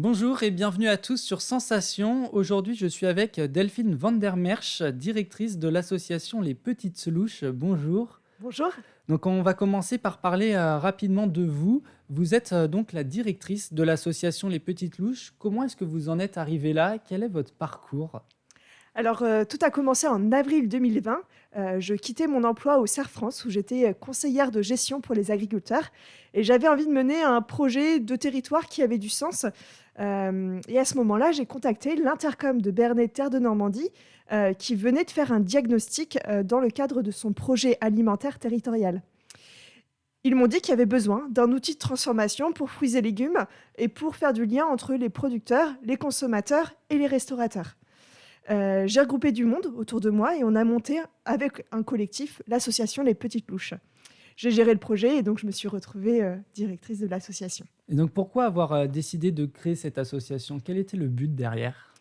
Bonjour et bienvenue à tous sur Sensation. Aujourd'hui, je suis avec Delphine van der Merch, directrice de l'association Les Petites Louches. Bonjour. Bonjour. Donc, on va commencer par parler rapidement de vous. Vous êtes donc la directrice de l'association Les Petites Louches. Comment est-ce que vous en êtes arrivée là? Quel est votre parcours? Alors, tout a commencé en avril 2020. Je quittais mon emploi au CERF France où j'étais conseillère de gestion pour les agriculteurs et j'avais envie de mener un projet de territoire qui avait du sens. Et à ce moment-là, j'ai contacté l'Intercom de Bernay Terre de Normandie qui venait de faire un diagnostic dans le cadre de son projet alimentaire territorial. Ils m'ont dit qu'il y avait besoin d'un outil de transformation pour fruits et légumes et pour faire du lien entre les producteurs, les consommateurs et les restaurateurs. J'ai regroupé du monde autour de moi et on a monté avec un collectif l'association Les Petites Louches. J'ai géré le projet et donc je me suis retrouvée directrice de l'association. Et donc, pourquoi avoir décidé de créer cette association? Quel était le but derrière?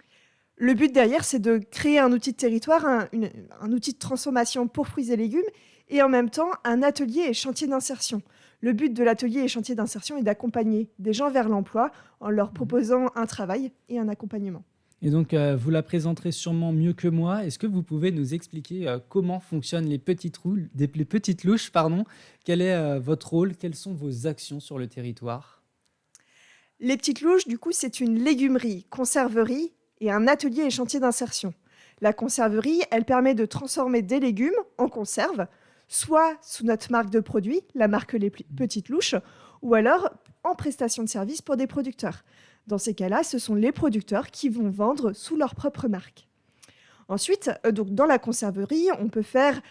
Le but derrière, c'est de créer un outil de territoire, un outil de transformation pour fruits et légumes et en même temps un atelier et chantier d'insertion. Le but de l'atelier et chantier d'insertion est d'accompagner des gens vers l'emploi en leur proposant un travail et un accompagnement. Et donc, vous la présenterez sûrement mieux que moi. Est-ce que vous pouvez nous expliquer comment fonctionnent les petites louches, pardon. Quel est votre rôle? Quelles sont vos actions sur le territoire? Les Petites Louches, du coup, c'est une légumerie, conserverie et un atelier et chantier d'insertion. La conserverie, elle permet de transformer des légumes en conserve, soit sous notre marque de produit, la marque Petites Louches, ou alors en prestation de service pour des producteurs. Dans ces cas-là, ce sont les producteurs qui vont vendre sous leur propre marque. Ensuite, donc dans la conserverie, on peut faire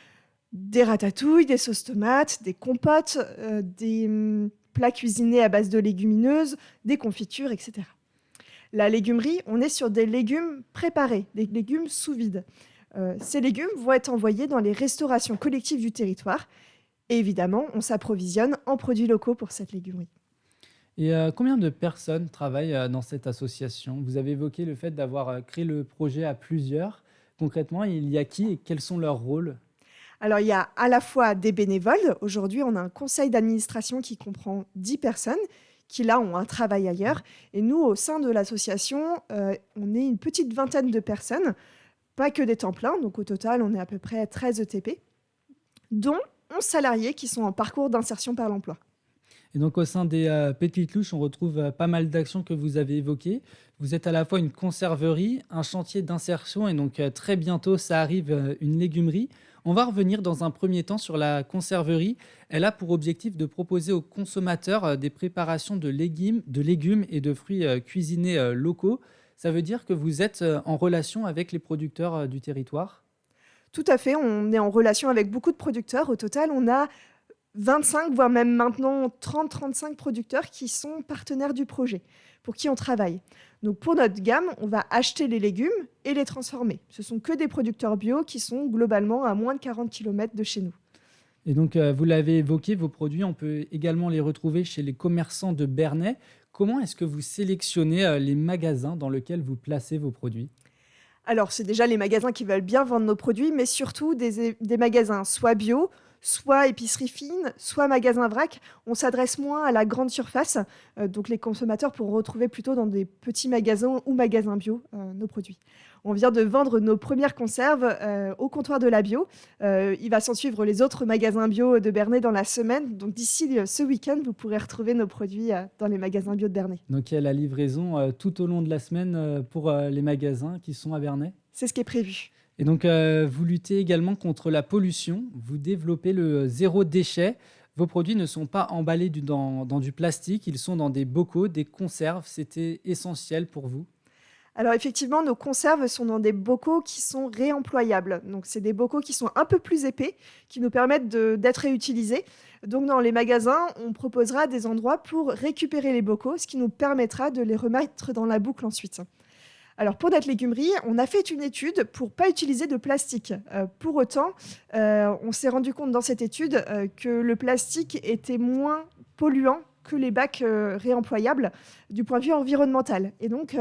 des ratatouilles, des sauces tomates, des compotes, des plats cuisinés à base de légumineuses, des confitures, etc. La légumerie, on est sur des légumes préparés, des légumes sous vide. Ces légumes vont être envoyés dans les restaurations collectives du territoire. Et évidemment, on s'approvisionne en produits locaux pour cette légumerie. Et combien de personnes travaillent dans cette association? Vous avez évoqué le fait d'avoir créé le projet à plusieurs. Concrètement, il y a qui et quels sont leurs rôles? Alors, il y a à la fois des bénévoles. Aujourd'hui, on a un conseil d'administration qui comprend 10 personnes qui, là, ont un travail ailleurs. Et nous, au sein de l'association, on est une petite vingtaine de personnes, pas que des temps pleins. Donc, au total, on est à peu près 13 ETP, dont 11 salariés qui sont en parcours d'insertion par l'emploi. Et donc, au sein des Petites Louches, on retrouve pas mal d'actions que vous avez évoquées. Vous êtes à la fois une conserverie, un chantier d'insertion, et donc très bientôt, ça arrive, une légumerie. On va revenir dans un premier temps sur la conserverie. Elle a pour objectif de proposer aux consommateurs des préparations de légumes et de fruits cuisinés locaux. Ça veut dire que vous êtes en relation avec les producteurs du territoire? Tout à fait, on est en relation avec beaucoup de producteurs. Au total, on a 25, voire même maintenant 30-35 producteurs qui sont partenaires du projet, pour qui on travaille. Donc pour notre gamme, on va acheter les légumes et les transformer. Ce sont que des producteurs bio qui sont globalement à moins de 40 km de chez nous. Et donc, vous l'avez évoqué, vos produits, on peut également les retrouver chez les commerçants de Bernay. Comment est-ce que vous sélectionnez les magasins dans lesquels vous placez vos produits? Alors c'est déjà les magasins qui veulent bien vendre nos produits, mais surtout des magasins soit bio, soit épicerie fine, soit magasin vrac. On s'adresse moins à la grande surface, donc les consommateurs pourront retrouver plutôt dans des petits magasins ou magasins bio nos produits. On vient de vendre nos premières conserves au comptoir de la bio. Il va s'en suivre les autres magasins bio de Bernay dans la semaine. Donc d'ici ce week-end, vous pourrez retrouver nos produits dans les magasins bio de Bernay. Donc, il y a la livraison tout au long de la semaine pour les magasins qui sont à Bernay. C'est ce qui est prévu. Et donc, vous luttez également contre la pollution. Vous développez le zéro déchet. Vos produits ne sont pas emballés dans du plastique, ils sont dans des bocaux, des conserves. C'était essentiel pour vous? Alors effectivement, nos conserves sont dans des bocaux qui sont réemployables. Donc c'est des bocaux qui sont un peu plus épais, qui nous permettent d'être réutilisés. Donc dans les magasins, on proposera des endroits pour récupérer les bocaux, ce qui nous permettra de les remettre dans la boucle ensuite. Alors pour notre légumerie, on a fait une étude pour pas utiliser de plastique. Pour autant, on s'est rendu compte dans cette étude que le plastique était moins polluant que les bacs réemployables du point de vue environnemental. Et donc,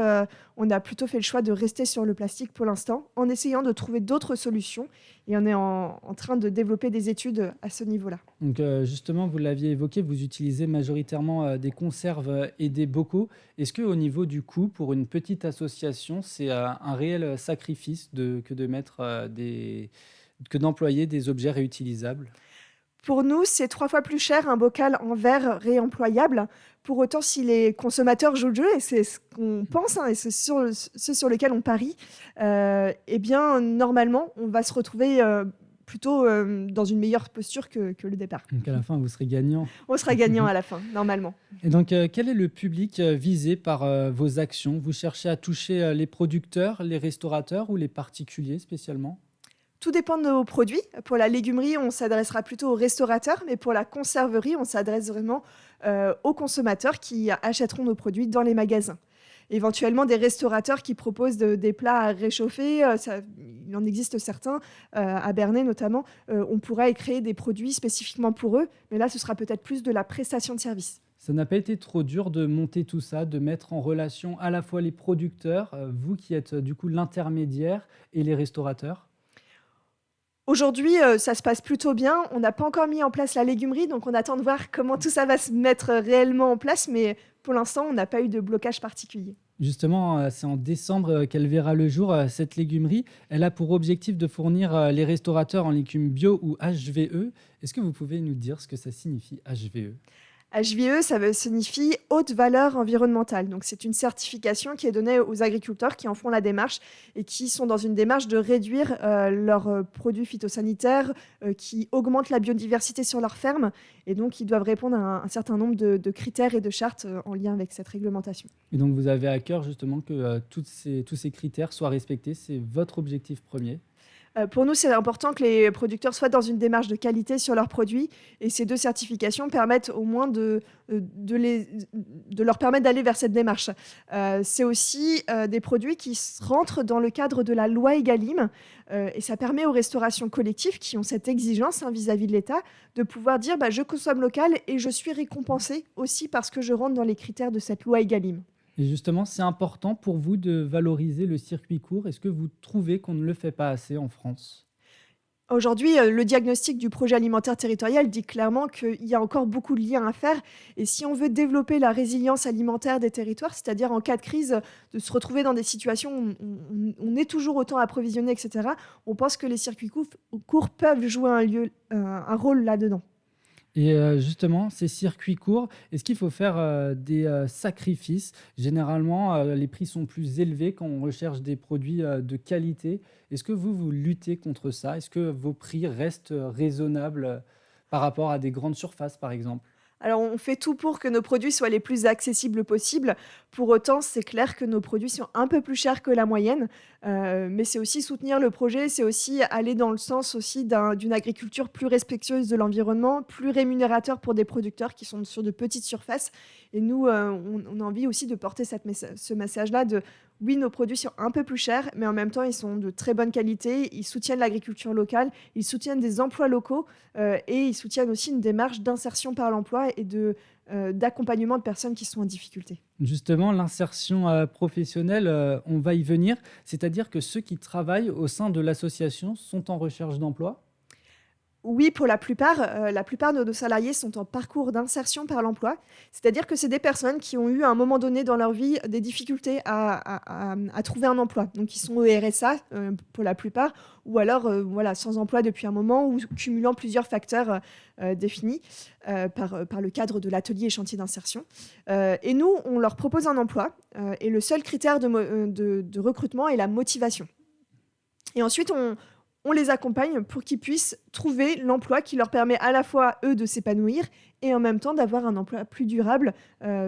on a plutôt fait le choix de rester sur le plastique pour l'instant, en essayant de trouver d'autres solutions. Et on est en train de développer des études à ce niveau-là. Donc, justement, vous l'aviez évoqué, vous utilisez majoritairement des conserves et des bocaux. Est-ce qu'au niveau du coût, pour une petite association, c'est un réel sacrifice que de mettre que d'employer des objets réutilisables? Pour nous, c'est 3 fois plus cher un bocal en verre réemployable. Pour autant, si les consommateurs jouent le jeu, et c'est ce qu'on pense, hein, et c'est ce sur lequel on parie, eh bien, normalement, on va se retrouver plutôt dans une meilleure posture que le départ. Donc, à la fin, vous serez gagnant. On sera gagnant à la fin, normalement. Et donc, quel est le public visé par vos actions? Vous cherchez à toucher les producteurs, les restaurateurs ou les particuliers spécialement? Tout dépend de nos produits. Pour la légumerie, on s'adressera plutôt aux restaurateurs, mais pour la conserverie, on s'adresse vraiment aux consommateurs qui achèteront nos produits dans les magasins. Éventuellement, des restaurateurs qui proposent des plats à réchauffer, il en existe certains, à Bernay notamment. On pourra créer des produits spécifiquement pour eux, mais là, ce sera peut-être plus de la prestation de service. Ça n'a pas été trop dur de monter tout ça, de mettre en relation à la fois les producteurs, vous qui êtes du coup l'intermédiaire, et les restaurateurs? Aujourd'hui, ça se passe plutôt bien. On n'a pas encore mis en place la légumerie, donc on attend de voir comment tout ça va se mettre réellement en place, mais pour l'instant, on n'a pas eu de blocage particulier. Justement, c'est en décembre qu'elle verra le jour, cette légumerie. Elle a pour objectif de fournir les restaurateurs en légumes bio ou HVE. Est-ce que vous pouvez nous dire ce que ça signifie HVE? HVE, signifie haute valeur environnementale. Donc, c'est une certification qui est donnée aux agriculteurs qui en font la démarche et qui sont dans une démarche de réduire leurs produits phytosanitaires, qui augmentent la biodiversité sur leur ferme. Et donc, ils doivent répondre à un certain nombre de critères et de chartes en lien avec cette réglementation. Et donc vous avez à cœur justement que tous ces critères soient respectés. C'est votre objectif premier. Pour nous, c'est important que les producteurs soient dans une démarche de qualité sur leurs produits et ces 2 certifications permettent au moins de leur permettre d'aller vers cette démarche. C'est aussi, des produits qui rentrent dans le cadre de la loi Egalim, et ça permet aux restaurations collectives qui ont cette exigence, hein, vis-à-vis de l'État, de pouvoir dire: «Bah, je consomme local et je suis récompensé aussi parce que je rentre dans les critères de cette loi Egalim». Et justement, c'est important pour vous de valoriser le circuit court. Est-ce que vous trouvez qu'on ne le fait pas assez en France? Aujourd'hui, le diagnostic du projet alimentaire territorial dit clairement qu'il y a encore beaucoup de liens à faire et si on veut développer la résilience alimentaire des territoires, c'est-à-dire en cas de crise, de se retrouver dans des situations où on est toujours autant approvisionné et cetera, on pense que les circuits courts peuvent jouer un rôle là-dedans. Et justement, ces circuits courts, est-ce qu'il faut faire des sacrifices? Généralement, les prix sont plus élevés quand on recherche des produits de qualité. Est-ce que vous luttez contre ça? Est-ce que vos prix restent raisonnables par rapport à des grandes surfaces, par exemple? Alors, on fait tout pour que nos produits soient les plus accessibles possibles. Pour autant, c'est clair que nos produits sont un peu plus chers que la moyenne, mais c'est aussi soutenir le projet, c'est aussi aller dans le sens aussi d'une agriculture plus respectueuse de l'environnement, plus rémunérateur pour des producteurs qui sont sur de petites surfaces. Et nous, on a envie aussi de porter ce message-là de oui, nos produits sont un peu plus chers, mais en même temps, ils sont de très bonne qualité, ils soutiennent l'agriculture locale, ils soutiennent des emplois locaux et ils soutiennent aussi une démarche d'insertion par l'emploi et d'accompagnement de personnes qui sont en difficulté. Justement, l'insertion professionnelle, on va y venir. C'est-à-dire que ceux qui travaillent au sein de l'association sont en recherche d'emploi? Oui, pour la plupart de nos salariés sont en parcours d'insertion par l'emploi. C'est-à-dire que c'est des personnes qui ont eu à un moment donné dans leur vie des difficultés à trouver un emploi. Donc ils sont au RSA pour la plupart, ou alors voilà, sans emploi depuis un moment ou cumulant plusieurs facteurs définis par le cadre de l'atelier et chantier d'insertion. Et nous, on leur propose un emploi et le seul critère de recrutement est la motivation. Et ensuite, on les accompagne pour qu'ils puissent trouver l'emploi qui leur permet à la fois, eux, de s'épanouir et en même temps d'avoir un emploi plus durable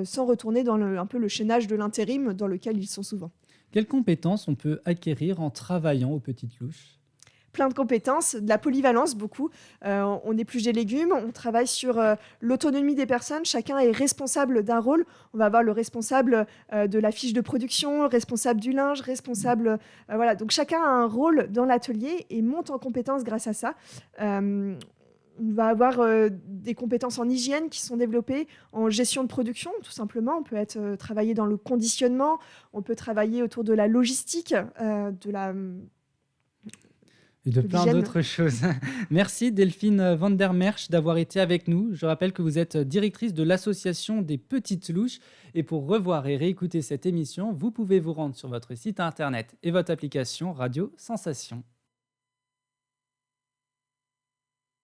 sans retourner dans un peu le chaînage de l'intérim dans lequel ils sont souvent. Quelles compétences on peut acquérir en travaillant aux Petites Louches? Plein de compétences, de la polyvalence beaucoup. On épluche des légumes, on travaille sur l'autonomie des personnes. Chacun est responsable d'un rôle. On va avoir le responsable de la fiche de production, le responsable du linge, responsable... voilà. Donc chacun a un rôle dans l'atelier et monte en compétences grâce à ça. on va avoir des compétences en hygiène qui sont développées, en gestion de production, tout simplement. On peut travailler dans le conditionnement, on peut travailler autour de la logistique, Et de de plein l'hygiène. d'autres choses. Merci Delphine van der Merch d'avoir été avec nous. Je rappelle que vous êtes directrice de l'association des Petites Louches. Et pour revoir et réécouter cette émission, vous pouvez vous rendre sur votre site internet et votre application Radio Sensation.